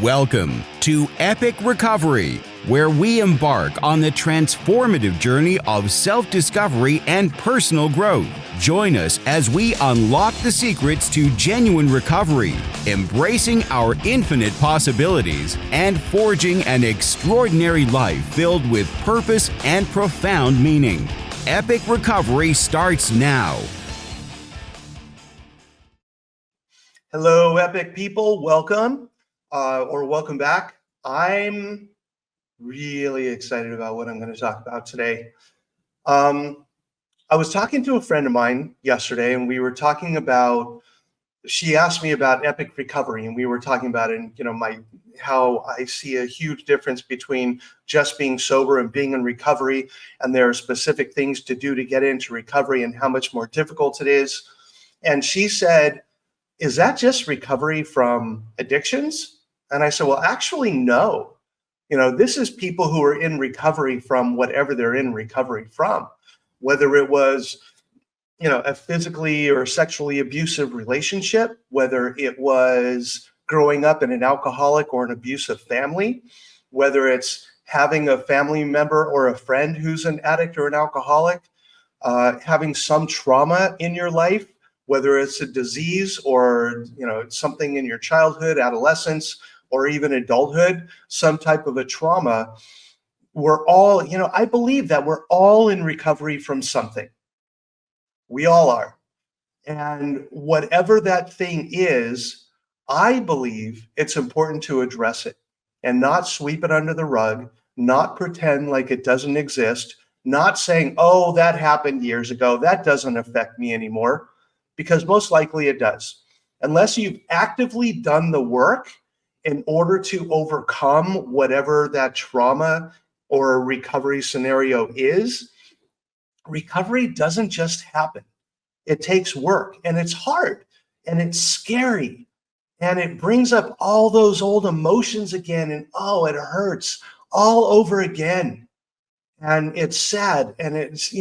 Welcome to Epic Recovery, where we embark on the transformative journey of self-discovery and personal growth. Join us as we unlock the secrets to genuine recovery, embracing our infinite possibilities, and forging an extraordinary life filled with purpose and profound meaning. Epic Recovery starts now. Hello, Epic people. Welcome. Welcome back. I'm really excited about what I'm going to talk about today. I was talking to a friend of mine yesterday, and we were talking about, she asked me about epic recovery, and we were talking about it, and, how I see a huge difference between just being sober and being in recovery. And there are specific things to do to get into recovery and how much more difficult it is. And she said, is that just recovery from addictions? And I said, well, actually, no. This is people who are in recovery from whatever they're in recovery from, whether it was, a physically or sexually abusive relationship, whether it was growing up in an alcoholic or an abusive family, whether it's having a family member or a friend who's an addict or an alcoholic, having some trauma in your life, whether it's a disease or, something in your childhood, adolescence, or even adulthood, some type of a trauma. We're all, I believe that we're all in recovery from something. We all are. And whatever that thing is, I believe it's important to address it and not sweep it under the rug, not pretend like it doesn't exist, not saying, oh, that happened years ago, that doesn't affect me anymore, because most likely it does. Unless you've actively done the work in order to overcome whatever that trauma or recovery scenario is, recovery doesn't just happen. It takes work, and it's hard, and it's scary, and it brings up all those old emotions again, and oh, it hurts all over again. And it's sad, and it's,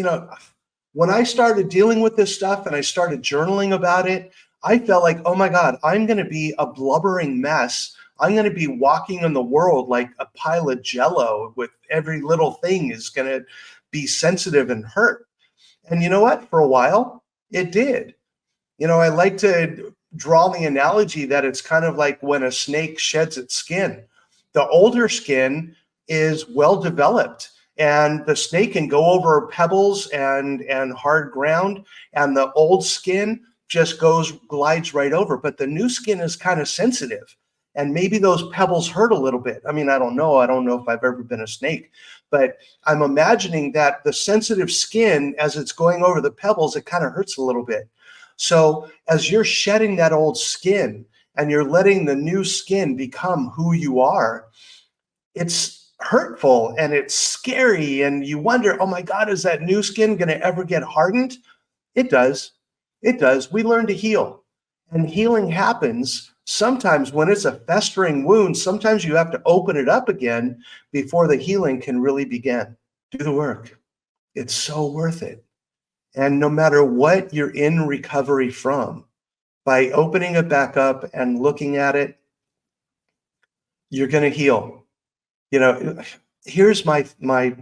when I started dealing with this stuff and I started journaling about it, I felt like, oh my God, I'm going to be a blubbering mess. I'm going to be walking in the world like a pile of jello with every little thing is going to be sensitive and hurt. And you know what? For a while, it did. I like to draw the analogy that it's kind of like when a snake sheds its skin. The older skin is well developed, and the snake can go over pebbles and hard ground, and the old skin just glides right over. But the new skin is kind of sensitive, and maybe those pebbles hurt a little bit. I mean, I don't know if I've ever been a snake, but I'm imagining that the sensitive skin, as it's going over the pebbles, it kind of hurts a little bit. So as you're shedding that old skin and you're letting the new skin become who you are, it's hurtful and it's scary, and you wonder, oh my God, is that new skin going to ever get hardened? It does. It does. We learn to heal, and healing happens sometimes when it's a festering wound. Sometimes you have to open it up again before the healing can really begin. Do the work. It's so worth it. And no matter what you're in recovery from, by opening it back up and looking at it, you're going to heal. Here's my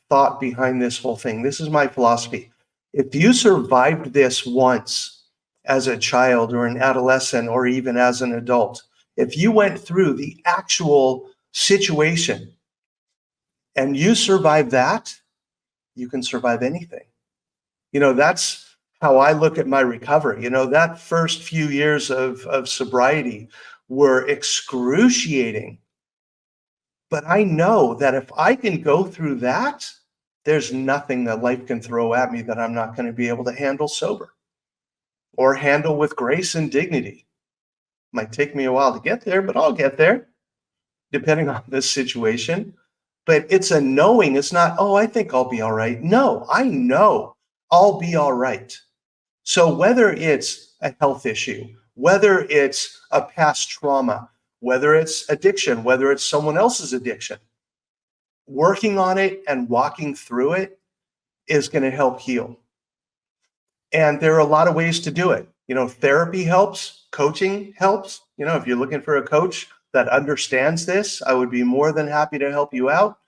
thought behind this whole thing. This is my philosophy. If you survived this once as a child or an adolescent or even as an adult, if you went through the actual situation and you survived that, you can survive anything. That's how I look at my recovery. That first few years of sobriety were excruciating. But I know that if I can go through that, there's nothing that life can throw at me that I'm not going to be able to handle sober or handle with grace and dignity. Might take me a while to get there, but I'll get there, depending on this situation. But it's a knowing. It's not, oh, I think I'll be all right. No, I know I'll be all right. So whether it's a health issue, whether it's a past trauma, whether it's addiction, whether it's someone else's addiction, working on it and walking through it is going to help heal. And there are a lot of ways to do it. Therapy helps, coaching helps. If you're looking for a coach, that understands this, I would be more than happy to help you out.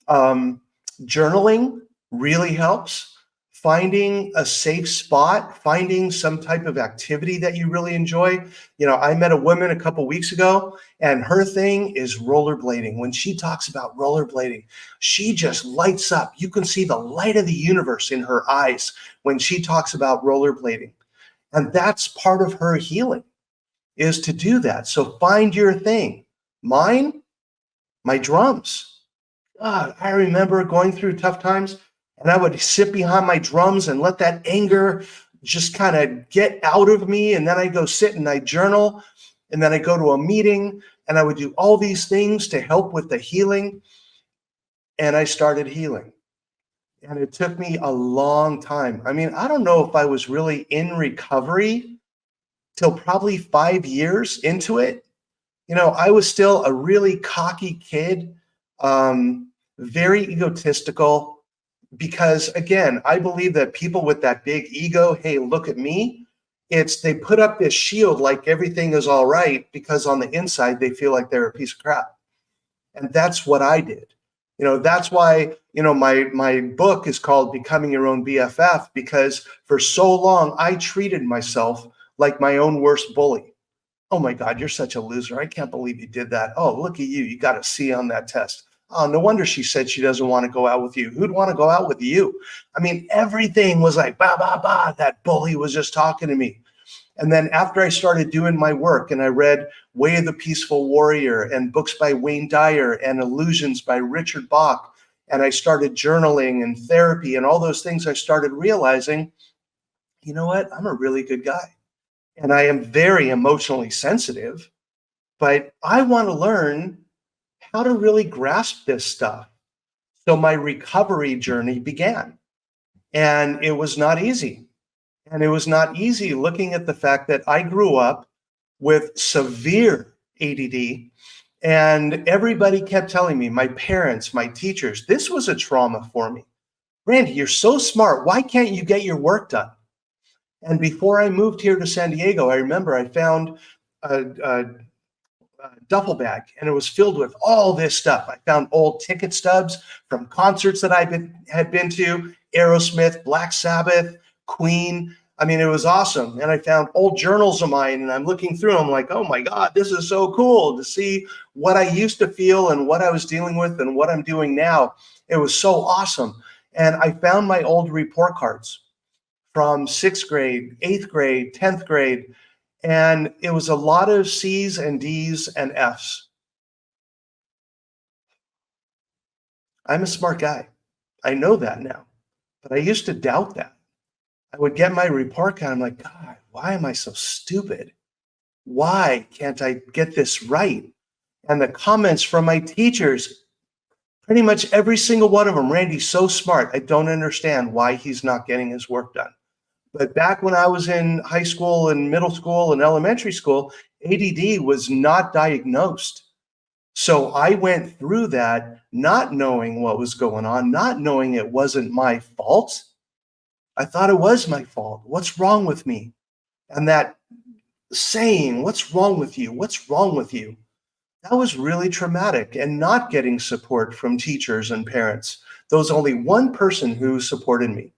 Journaling really helps. Finding a safe spot, finding some type of activity that you really enjoy. I met a woman a couple weeks ago, and her thing is rollerblading. When she talks about rollerblading, she just lights up. You can see the light of the universe in her eyes when she talks about rollerblading. And that's part of her healing, is to do that. So find your thing. Mine, my drums. God, I remember going through tough times, and I would sit behind my drums and let that anger just kind of get out of me. And then I go sit and I journal, and then I go to a meeting, and I would do all these things to help with the healing. And I started healing. And it took me a long time. I mean, I don't know if I was really in recovery till probably 5 years into it. I was still a really cocky kid, very egotistical, because again, I believe that people with that big ego, hey, look at me, they put up this shield like everything is all right, because on the inside, they feel like they're a piece of crap. And that's what I did. That's why, my book is called Becoming Your Own BFF, because for so long, I treated myself like my own worst bully. Oh my God, you're such a loser. I can't believe you did that. Oh, look at you. You got a C on that test. Oh, no wonder she said she doesn't want to go out with you. Who'd want to go out with you? I mean, everything was like, bah, bah, bah. That bully was just talking to me. And then after I started doing my work and I read Way of the Peaceful Warrior and books by Wayne Dyer and Illusions by Richard Bach, and I started journaling and therapy and all those things, I started realizing, you know what? I'm a really good guy. And I am very emotionally sensitive, but I want to learn how to really grasp this stuff. So my recovery journey began, and it was not easy. And it was not easy looking at the fact that I grew up with severe ADD, and everybody kept telling me, my parents, my teachers, this was a trauma for me. Randy, you're so smart. Why can't you get your work done? And before I moved here to San Diego, I remember I found a duffel bag, and it was filled with all this stuff. I found old ticket stubs from concerts that I had been to, Aerosmith, Black Sabbath, Queen. I mean, it was awesome. And I found old journals of mine, and I'm looking through them like, oh my God, this is so cool to see what I used to feel and what I was dealing with and what I'm doing now. It was so awesome. And I found my old report cards from 6th grade, 8th grade, 10th grade. And it was a lot of C's and D's and F's. I'm a smart guy. I know that now, but I used to doubt that. I would get my report card. I'm like, God, why am I so stupid? Why can't I get this right? And the comments from my teachers, pretty much every single one of them, Randy's so smart. I don't understand why he's not getting his work done. But back when I was in high school and middle school and elementary school, ADD was not diagnosed. So I went through that not knowing what was going on, not knowing it wasn't my fault. I thought it was my fault. What's wrong with me? And that saying, what's wrong with you? What's wrong with you? That was really traumatic, and not getting support from teachers and parents. There was only one person who supported me.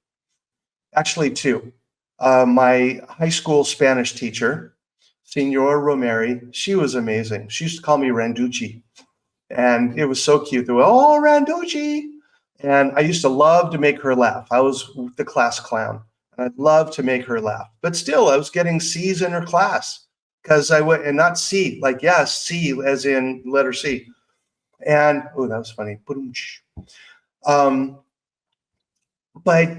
Actually, two. My high school Spanish teacher, Senora Romeri, she was amazing. She used to call me Randucci. And it was so cute. They were, oh, Randucci. And I used to love to make her laugh. I was the class clown. And I'd love to make her laugh. But still, I was getting C's in her class because I went, and not C, like, yes, C as in letter C. And, oh, that was funny. But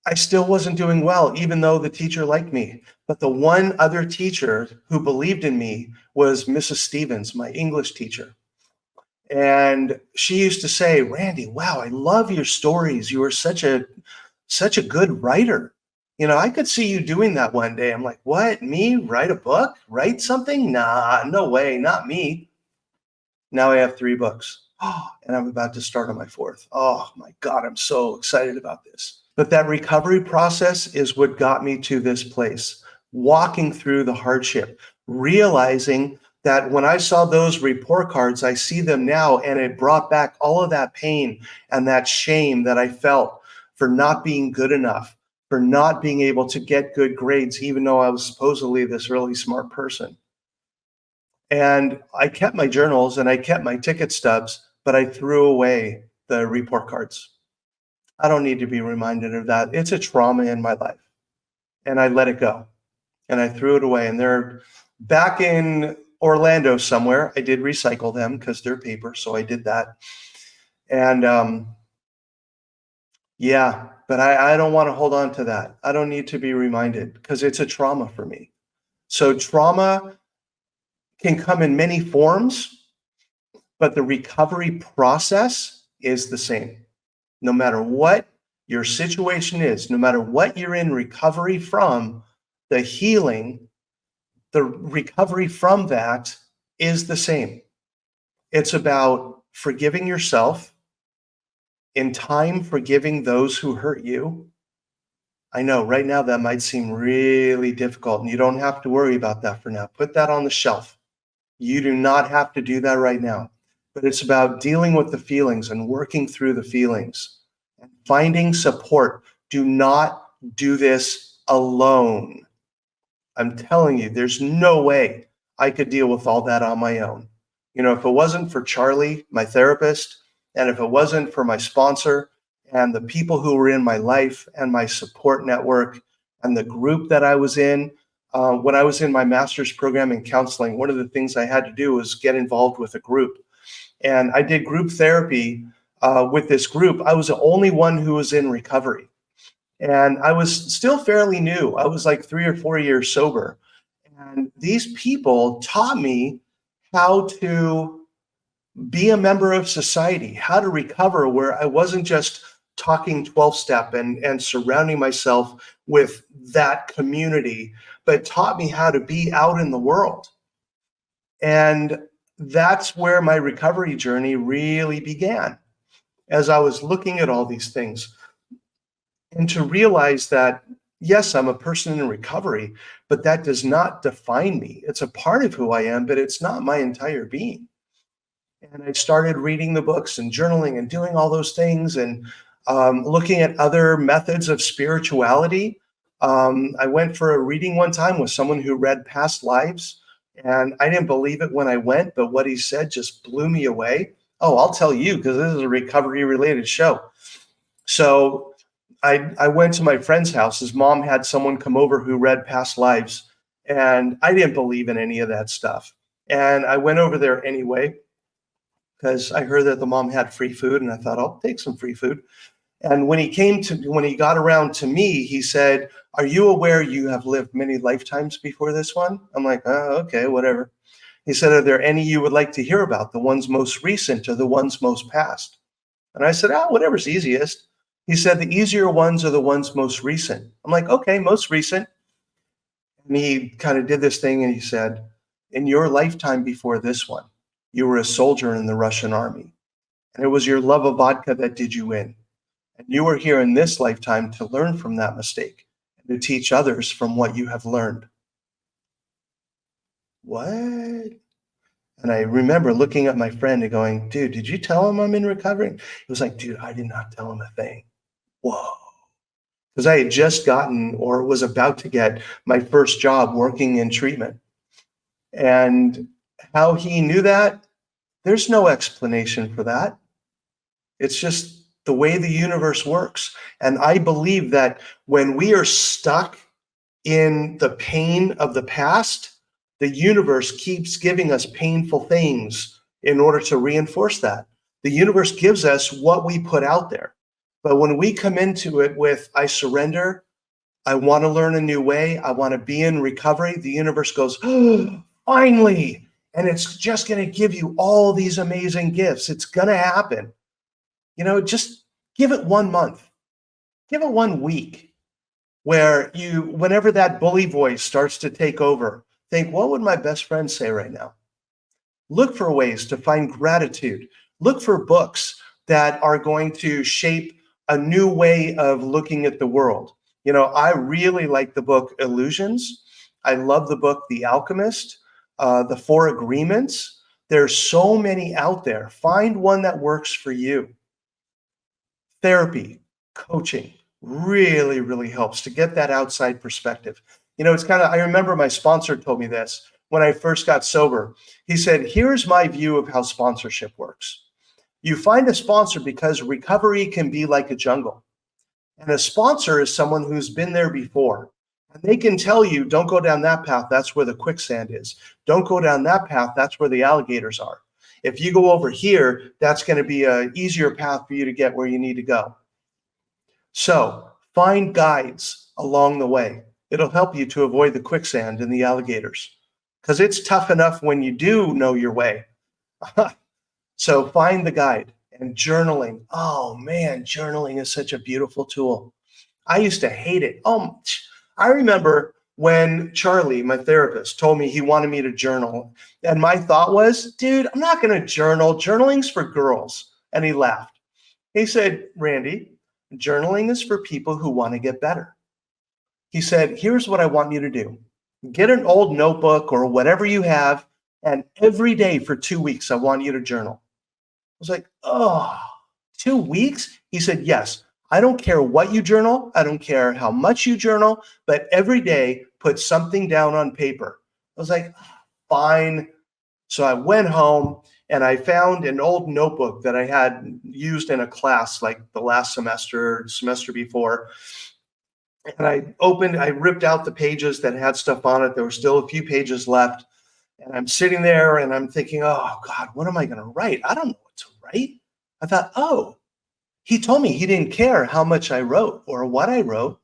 I still wasn't doing well, even though the teacher liked me. But the one other teacher who believed in me was Mrs. Stevens, my English teacher. And she used to say, Randy, wow, I love your stories. You are such a good writer. I could see you doing that one day. I'm like, what? Me? Write a book? Write something? Nah, no way, not me. Now I have 3 books. Oh, and I'm about to start on my 4th. Oh my God, I'm so excited about this. But that recovery process is what got me to this place, walking through the hardship, realizing that when I saw those report cards, I see them now, and it brought back all of that pain and that shame that I felt for not being good enough, for not being able to get good grades, even though I was supposedly this really smart person. And I kept my journals and I kept my ticket stubs, but I threw away the report cards. I don't need to be reminded of that. It's a trauma in my life. And I let it go and I threw it away. And they're back in Orlando somewhere. I did recycle them because they're paper. So I did that. And yeah, but I don't want to hold on to that. I don't need to be reminded because it's a trauma for me. So trauma can come in many forms, but the recovery process is the same. No matter what your situation is, no matter what you're in recovery from, the healing, the recovery from that is the same. It's about forgiving yourself, in time forgiving those who hurt you. I know right now that might seem really difficult, and you don't have to worry about that for now. Put that on the shelf. You do not have to do that right now. But it's about dealing with the feelings and working through the feelings and finding support. Do not do this alone. I'm telling you, there's no way I could deal with all that on my own. You know, if it wasn't for Charlie, my therapist, and if it wasn't for my sponsor and the people who were in my life and my support network and the group that I was in, when I was in my master's program in counseling, one of the things I had to do was get involved with a group. And I did group therapy with this group. I was the only one who was in recovery. And I was still fairly new. I was like 3 or 4 years sober. And these people taught me how to be a member of society, how to recover, where I wasn't just talking 12-step and surrounding myself with that community, but taught me how to be out in the world. And that's where my recovery journey really began, as I was looking at all these things. And to realize that, yes, I'm a person in recovery, but that does not define me. It's a part of who I am, but it's not my entire being. And I started reading the books and journaling and doing all those things and looking at other methods of spirituality. I went for a reading one time with someone who read past lives, and I didn't believe it when I went, but what he said just blew me away. Oh, I'll tell you, because this is a recovery related show. So I went to my friend's house. His mom had someone come over who read past lives, and I didn't believe in any of that stuff. And I went over there anyway because I heard that the mom had free food, and I thought, I'll take some free food. And when he got around to me, he said, "Are you aware you have lived many lifetimes before this one?" I'm like, "Oh, okay, whatever." He said, "Are there any you would like to hear about, the ones most recent or the ones most past?" And I said, whatever's easiest. He said, "The easier ones are the ones most recent." I'm like, "Okay, most recent." And he kind of did this thing and he said, "In your lifetime before this one, you were a soldier in the Russian army. And it was your love of vodka that did you in. And you are here in this lifetime to learn from that mistake and to teach others from what you have learned." What? And I remember looking at my friend and going, "Dude, did you tell him I'm in recovery?" He was like, "Dude, I did not tell him a thing." Whoa. Because I had just gotten or was about to get my first job working in treatment. And how he knew that, there's no explanation for that. It's just the way the universe works. And I believe that when we are stuck in the pain of the past, the universe keeps giving us painful things in order to reinforce that. The universe gives us what we put out there. But when we come into it with, I surrender, I want to learn a new way, I want to be in recovery, the universe goes, "Oh, finally." And it's just going to give you all these amazing gifts. It's going to happen. You know, just give it 1 month, give it 1 week, where whenever that bully voice starts to take over, think, what would my best friend say right now? Look for ways to find gratitude. Look for books that are going to shape a new way of looking at the world. You know, I really like the book Illusions. I love the book The Alchemist. the 4 agreements. There's so many out there. Find one that works for you. Therapy, coaching really, really helps to get that outside perspective. It's kind of, I remember my sponsor told me this when I first got sober. He said, here's my view of how sponsorship works. You find a sponsor because recovery can be like a jungle. And a sponsor is someone who's been there before. And they can tell you, don't go down that path. That's where the quicksand is. Don't go down that path. That's where the alligators are. If you go over here, that's going to be an easier path for you to get where you need to go. So find guides along the way. It'll help you to avoid the quicksand and the alligators, because it's tough enough when you do know your way. So find the guide. And journaling. Oh man, journaling is such a beautiful tool. I used to hate it. I remember when Charlie, my therapist, told me he wanted me to journal. And my thought was, dude, I'm not going to journal. Journaling's for girls. And he laughed. He said, Randy, journaling is for people who want to get better. He said, here's what I want you to do. Get an old notebook or whatever you have, and every day for 2 weeks, I want you to journal. I was like, 2 weeks? He said, yes. I don't care what you journal. I don't care how much you journal, but every day put something down on paper. I was like, fine. So I went home and I found an old notebook that I had used in a class like the last semester before. And I ripped out the pages that had stuff on it. There were still a few pages left. And I'm sitting there and I'm thinking, oh God, what am I going to write? I don't know what to write. I thought, he told me he didn't care how much I wrote or what I wrote.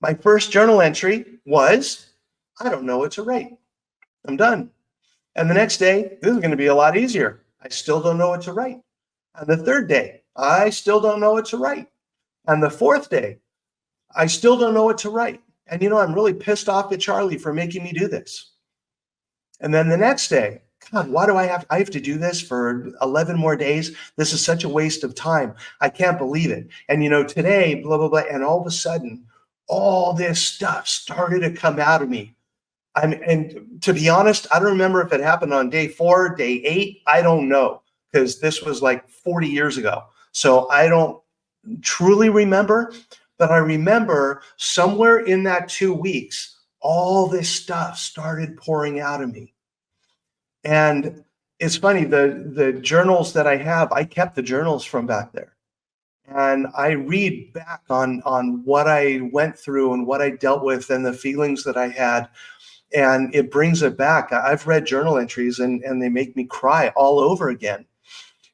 My first journal entry was, I don't know what to write. I'm done. And the next day, this is going to be a lot easier. I still don't know what to write. And the third day, I still don't know what to write. And the fourth day, I still don't know what to write. And I'm really pissed off at Charlie for making me do this. And then the next day, God, why do I have to do this for 11 more days? This is such a waste of time. I can't believe it. And today, blah, blah, blah. And all of a sudden, all this stuff started to come out of me. And to be honest, I don't remember if it happened on day 4, day 8. I don't know, because this was like 40 years ago. So I don't truly remember, but I remember somewhere in that 2 weeks, all this stuff started pouring out of me. And it's funny, the journals that I have, I kept the journals from back there. And I read back on what I went through and what I dealt with and the feelings that I had. And it brings it back. I've read journal entries and they make me cry all over again.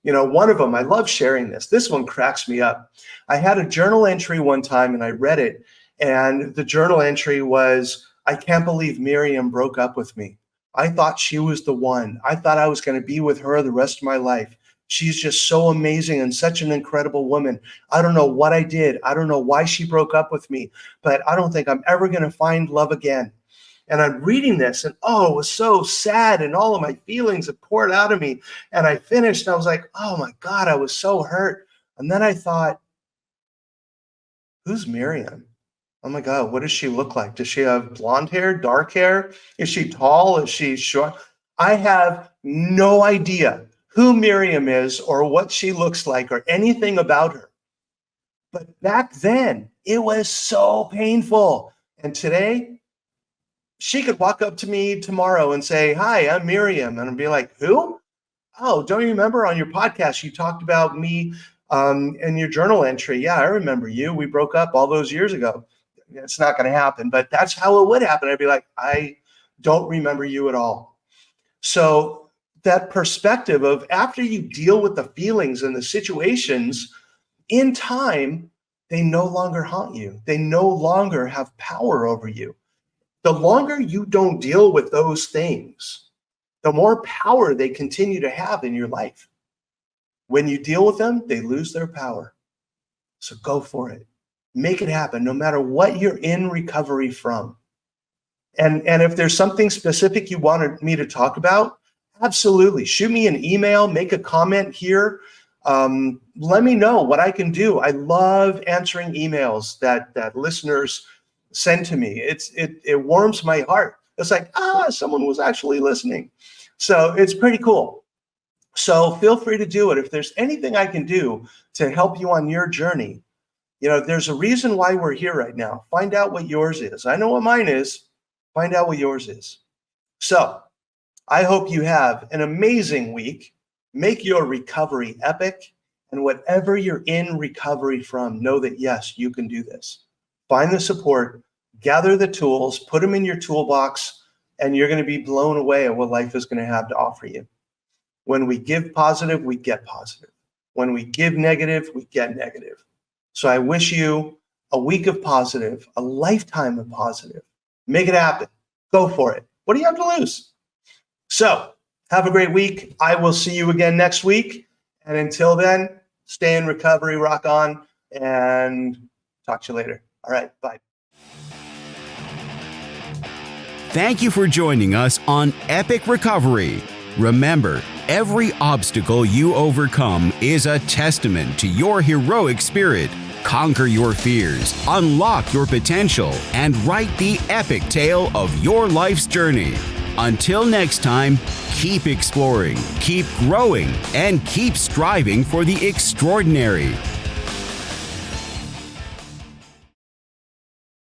One of them, I love sharing this. This one cracks me up. I had a journal entry one time and I read it. And the journal entry was, I can't believe Miriam broke up with me. I thought she was the one. I thought I was going to be with her the rest of my life. She's just so amazing and such an incredible woman. I don't know what I did. I don't know why she broke up with me, but I don't think I'm ever going to find love again. And I'm reading this and it was so sad and all of my feelings had poured out of me. And I finished and I was like, oh my God, I was so hurt. And then I thought, who's Miriam? Oh my God, what does she look like? Does she have blonde hair, dark hair? Is she tall? Is she short? I have no idea who Miriam is or what she looks like or anything about her. But back then, it was so painful. And today, she could walk up to me tomorrow and say, hi, I'm Miriam. And I'd be like, who? Oh, don't you remember on your podcast, you talked about me in your journal entry? Yeah, I remember you. We broke up all those years ago. It's not going to happen, but that's how it would happen. I'd be like, I don't remember you at all. So that perspective of after you deal with the feelings and the situations in time, they no longer haunt you. They no longer have power over you. The longer you don't deal with those things, the more power they continue to have in your life. When you deal with them, they lose their power. So go for it. Make it happen, no matter what you're in recovery from. And if there's something specific you wanted me to talk about, absolutely. Shoot me an email, make a comment here. Let me know what I can do. I love answering emails that listeners send to me. It warms my heart It's like, someone was actually listening. So it's pretty cool. So feel free to do it. If there's anything I can do to help you on your journey, there's a reason why we're here right now. Find out what yours is. I know what mine is. Find out what yours is. So I hope you have an amazing week. Make your recovery epic. And whatever you're in recovery from, know that, yes, you can do this. Find the support, gather the tools, put them in your toolbox, and you're going to be blown away at what life is going to have to offer you. When we give positive, we get positive. When we give negative, we get negative. So I wish you a week of positive, a lifetime of positive. Make it happen. Go for it. What do you have to lose? So have a great week. I will see you again next week. And until then, stay in recovery, rock on, and talk to you later. All right, bye. Thank you for joining us on Epic Recovery. Remember, every obstacle you overcome is a testament to your heroic spirit. Conquer your fears, unlock your potential, and write the epic tale of your life's journey. Until next time, keep exploring, keep growing, and keep striving for the extraordinary.